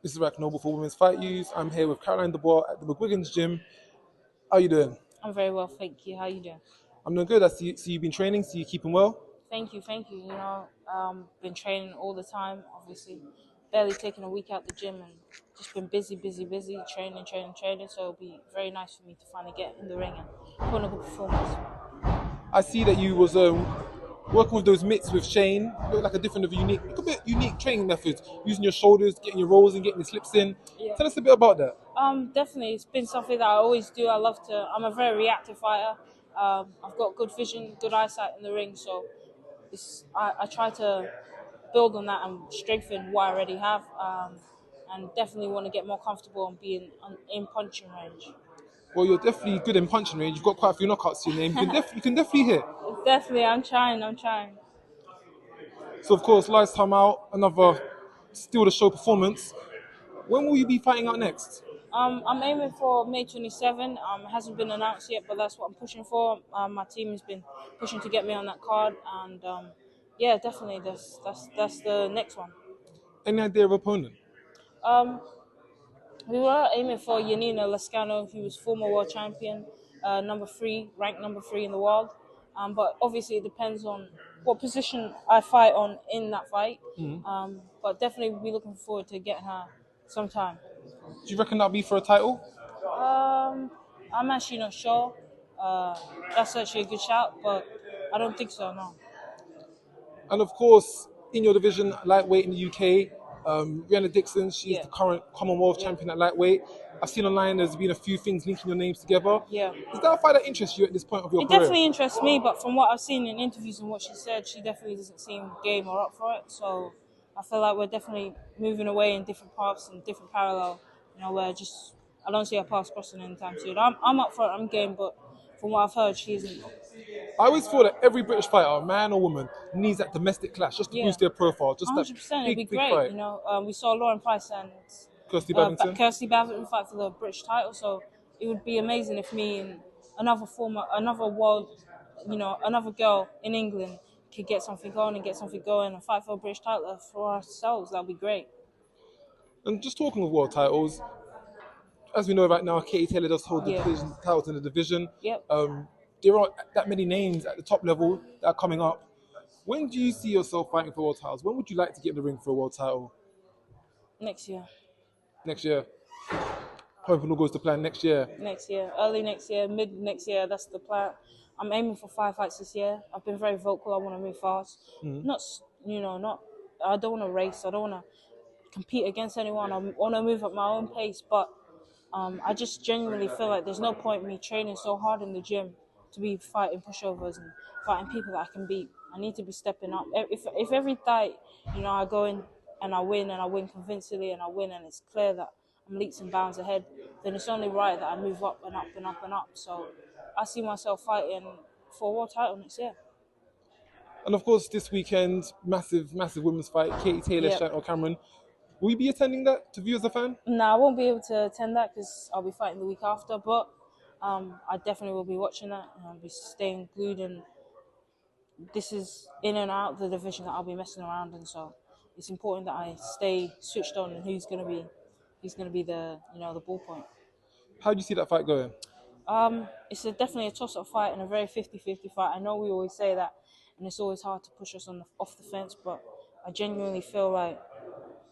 This is Rak Noble for Women's Fight News. I'm here with Caroline Dubois at the McGuigan's gym. How you doing? I'm very well, thank you. How you doing? I'm doing good. I see you've been training. See you keeping well. Thank you, thank you. Been training all the time, obviously. Barely taking a week out the gym and just been busy, training. So it'll be very nice for me to finally get in the ring and put on a good performance. I see that you was working with those mitts with Shane. Look like a bit unique training methods. Using your shoulders, getting your rolls and getting your slips in. Yeah. Tell us a bit about that. Definitely, it's been something that I always do. I'm a very reactive fighter. I've got good vision, good eyesight in the ring, so I try to build on that and strengthen what I already have, and definitely want to get more comfortable and be in punching range. Well, you're definitely good in punching range. You've got quite a few knockouts to your name. You can definitely hit. Definitely, I'm trying. So of course, last time out, another steal the show performance. When will you be fighting out next? I'm aiming for May 27. It hasn't been announced yet, but that's what I'm pushing for. My team has been pushing to get me on that card, and yeah, definitely, that's the next one. Any idea of opponent? Um, we were aiming for Yanina Lascano, who was former world champion, ranked number three in the world. But obviously, it depends on what position I fight on in that fight. But definitely, we'll be looking forward to getting her sometime. Do you reckon that'll be for a title? I'm actually not sure. That's actually a good shout, but I don't think so, no. And of course, in your division, lightweight in the UK, Rhiannon Dixon, she's Yeah. the current Commonwealth champion at lightweight. I've seen online there's been a few things linking your names together. Yeah. Is that a fight that interests you at this point of your It career? definitely interests me, but from what I've seen in interviews and what she said, she definitely doesn't seem game or up for it. So I feel like we're definitely moving away in different paths and different parallel. Where just I don't see our paths crossing anytime soon. I'm up for it. I'm game, but from what I've heard, she isn't. I always feel that every British fighter, man or woman, needs that domestic clash just to Yeah, boost their profile. Just that 100%. It'd be big great. fight. We saw Lauren Price and Kirsty Babington. Kirsty Babington fight for the British title. So it would be amazing if me and another girl in England could get something going and fight for a British title for ourselves. That'd be great. And just talking of world titles, as we know right now, Katie Taylor does hold the Yeah. division titles in the division. Yep. There aren't that many names at the top level that are coming up. When do you see yourself fighting for world titles? When would you like to get in the ring for a world title? Next year. Next year. Hoping all goes to plan next year. Next year. Early next year, mid next year. That's the plan. I'm aiming for 5 fights this year. I've been very vocal. I want to move fast. Not. I don't want to race. I don't want to compete against anyone. I want to move at my own pace, but I just genuinely feel like there's no point in me training so hard in the gym to be fighting pushovers and fighting people that I can beat. I need to be stepping up. If every fight, I go in and I win convincingly and I win and it's clear that I'm leaps and bounds ahead, then it's only right that I move up and up and up and up. So I see myself fighting for a world title next year. And of course, this weekend, massive women's fight, Katie Taylor, Yep. Chantelle Cameron. Will you be attending that to view as a fan? No, I won't be able to attend that because I'll be fighting the week after, but I definitely will be watching that and I'll be staying glued, and this is in and out the division that I'll be messing around in, so it's important that I stay switched on and who's gonna be the ball point. How do you see that fight going? It's definitely a toss-up fight and a very 50-50 fight. I know we always say that, and it's always hard to push us off the fence, but I genuinely feel like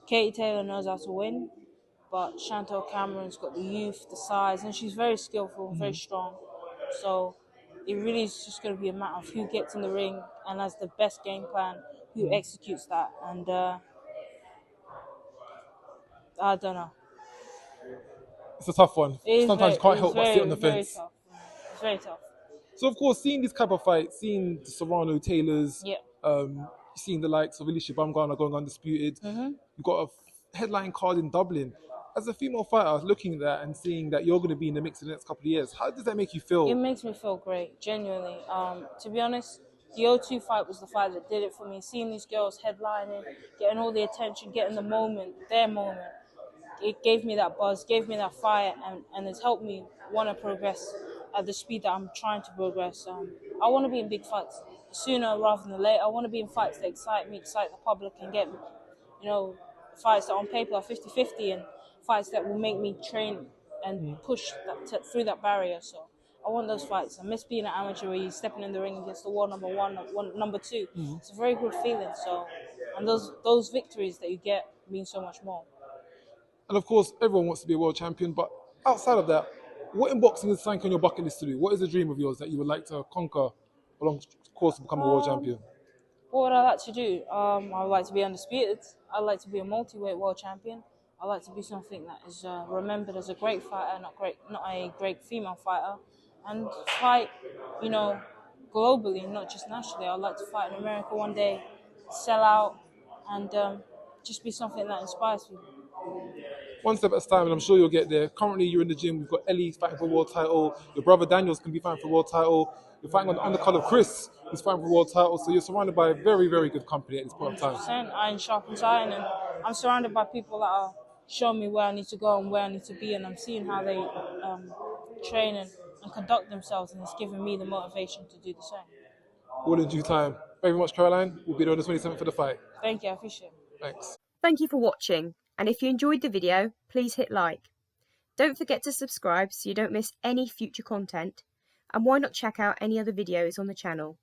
Katie Taylor knows how to win, but Chantelle Cameron's got the youth, the size, and she's very skillful, very strong. So it really is just going to be a matter of who gets in the ring and has the best game plan, who executes that. And I don't know. It's a tough one. Sometimes you can't help but sit on the very fence. tough. It's very tough. So of course, seeing this type of fight, seeing the Serrano Taylors, Yeah. seeing the likes of Alicia Baumgartner going undisputed, you've got a headline card in Dublin. As a female fighter, looking at that and seeing that you're going to be in the mix in the next couple of years, how does that make you feel? It makes me feel great, genuinely. To be honest, the O2 fight was the fight that did it for me. Seeing these girls headlining, getting all the attention, getting the moment, their moment, it gave me that buzz, gave me that fire, and it's helped me want to progress at the speed that I'm trying to progress. I want to be in big fights sooner rather than later. I want to be in fights that excite me, excite the public, and get fights that on paper are 50-50 and fights that will make me train and push through that barrier. So I want those fights. I miss being an amateur where you're stepping in the ring against the world number one, number two. It's a very good feeling. So, and those victories that you get mean so much more. And of course, everyone wants to be a world champion, but outside of that, what in boxing is something on your bucket list to do? What is a dream of yours that you would like to conquer along the course of becoming a world champion? What would I like to do? I would like to be undisputed. I'd like to be a multi-weight world champion. I'd like to be something that is remembered as a great fighter, not a great female fighter, and fight, globally, not just nationally. I'd like to fight in America one day, sell out, and just be something that inspires people. One step at a time, and I'm sure you'll get there. Currently, you're in the gym. We've got Ellie fighting for a world title. Your brother Daniel's can be fighting for a world title. You're fighting on the undercard of Chris, who's fighting for a world title. So you're surrounded by a very, very good company at this point of time. Iron sharpens iron, and I'm surrounded by people that are showing me where I need to go and where I need to be, and I'm seeing how they train and conduct themselves, and it's giving me the motivation to do the same. All in due time. Thank you very much, Caroline. We'll be there on the 27th for the fight. Thank you, I appreciate it. Thanks. Thank you for watching, and if you enjoyed the video, please hit like. Don't forget to subscribe so you don't miss any future content, and why not check out any other videos on the channel.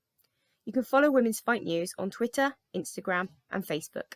You can follow Women's Fight News on Twitter, Instagram and Facebook.